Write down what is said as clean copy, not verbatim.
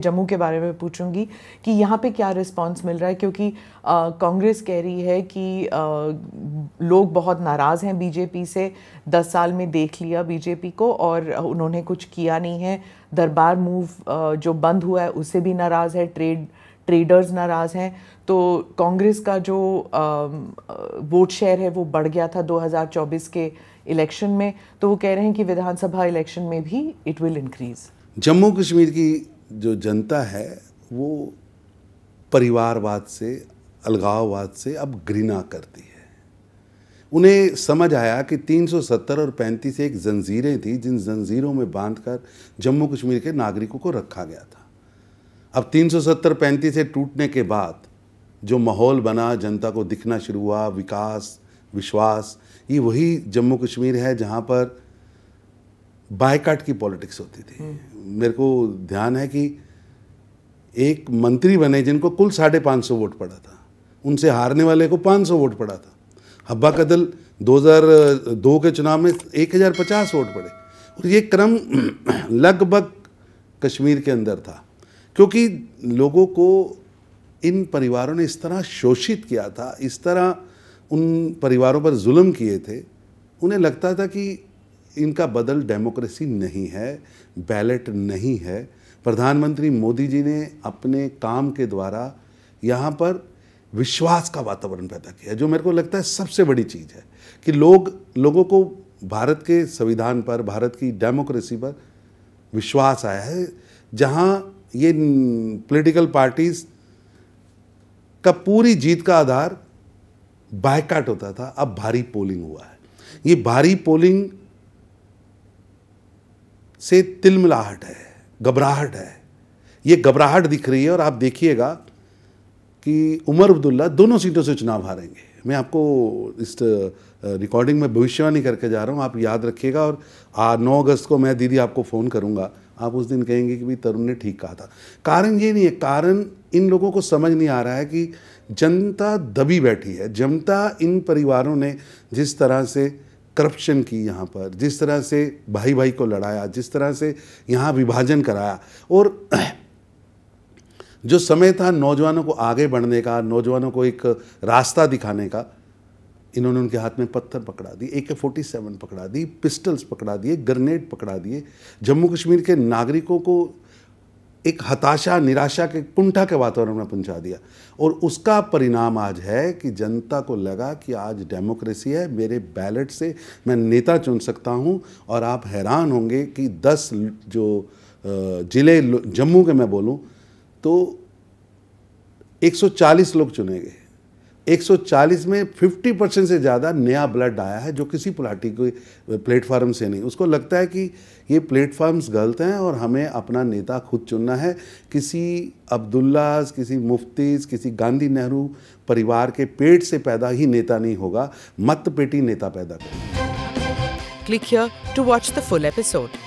जम्मू के बारे में पूछूंगी कि यहाँ पे क्या रिस्पांस मिल रहा है, क्योंकि कांग्रेस कह रही है कि लोग बहुत नाराज़ हैं बीजेपी से, 10 साल में देख लिया बीजेपी को और उन्होंने कुछ किया नहीं है। दरबार मूव जो बंद हुआ है उससे भी नाराज़ है, ट्रेडर्स नाराज़ हैं। तो कांग्रेस का जो वोट शेयर है वो बढ़ गया था 2024 के इलेक्शन में, तो वो कह रहे हैं कि विधानसभा इलेक्शन में भी it will increase. Jammu Kashmir की जो जनता है वो परिवारवाद से, अलगाववाद से अब घृणा करती है। उन्हें समझ आया कि 370 और 35 एक जंजीरें थी जिन जंजीरों में बांधकर जम्मू कश्मीर के नागरिकों को रखा गया था। अब 370-35 से टूटने के बाद जो माहौल बना, जनता को दिखना शुरू हुआ, विकास, विश्वास, ये वही जम्मू कश्मीर है जहाँ पर बायकाट की पॉलिटिक्स होती थी। मेरे को ध्यान है कि एक मंत्री बने जिनको कुल 550 वोट पड़ा था, उनसे हारने वाले को 500 वोट पड़ा था। हब्बा कदल 2002 के चुनाव में 1050 वोट पड़े, और ये क्रम लगभग कश्मीर के अंदर था, क्योंकि लोगों को इन परिवारों ने इस तरह शोषित किया था, इस तरह उन परिवारों पर जुल्म किए थे। उन्हें लगता था कि इनका बदल डेमोक्रेसी नहीं है, बैलेट नहीं है। प्रधानमंत्री मोदी जी ने अपने काम के द्वारा यहाँ पर विश्वास का वातावरण पैदा किया, जो मेरे को लगता है सबसे बड़ी चीज़ है कि लोगों को भारत के संविधान पर, भारत की डेमोक्रेसी पर विश्वास आया है। जहाँ ये पॉलिटिकल पार्टीज़ का पूरी जीत का आधार बायकाट होता था, अब भारी पोलिंग हुआ है। ये भारी पोलिंग से तिलमिलाहट है, घबराहट है। ये घबराहट दिख रही है, और आप देखिएगा कि उमर अब्दुल्ला दोनों सीटों से चुनाव हारेंगे। मैं आपको इस रिकॉर्डिंग में भविष्यवाणी करके जा रहा हूँ, आप याद रखिएगा। और 9 अगस्त को मैं दीदी आपको फ़ोन करूँगा, आप उस दिन कहेंगे कि भाई तरुण ने ठीक कहा था। कारण ये नहीं है, कारण इन लोगों को समझ नहीं आ रहा है कि जनता दबी बैठी है। जनता, इन परिवारों ने जिस तरह से करप्शन की यहाँ पर, जिस तरह से भाई भाई को लड़ाया, जिस तरह से यहाँ विभाजन कराया, और जो समय था नौजवानों को आगे बढ़ने का, नौजवानों को एक रास्ता दिखाने का, इन्होंने उनके हाथ में पत्थर पकड़ा दिए, AK-47 पकड़ा दी, पिस्टल्स पकड़ा दिए, ग्रेनेड पकड़ा दिए। जम्मू कश्मीर के नागरिकों को एक हताशा, निराशा के, कुंठा के वातावरण में पहुंचा दिया। और उसका परिणाम आज है कि जनता को लगा कि आज डेमोक्रेसी है, मेरे बैलेट से मैं नेता चुन सकता हूं। और आप हैरान होंगे कि 10 जो ज़िले जम्मू के मैं बोलूं तो 140 लोग चुने गए। 140 में 50% से ज़्यादा नया ब्लड आया है, जो किसी पार्टी के प्लेटफार्म से नहीं। उसको लगता है कि ये प्लेटफार्म्स गलत हैं और हमें अपना नेता खुद चुनना है। किसी अब्दुल्लाज, किसी मुफ्तीज, किसी गांधी नेहरू परिवार के पेट से पैदा ही नेता नहीं होगा, मत पेटी नेता पैदा करेगा। Click here to watch the full episode.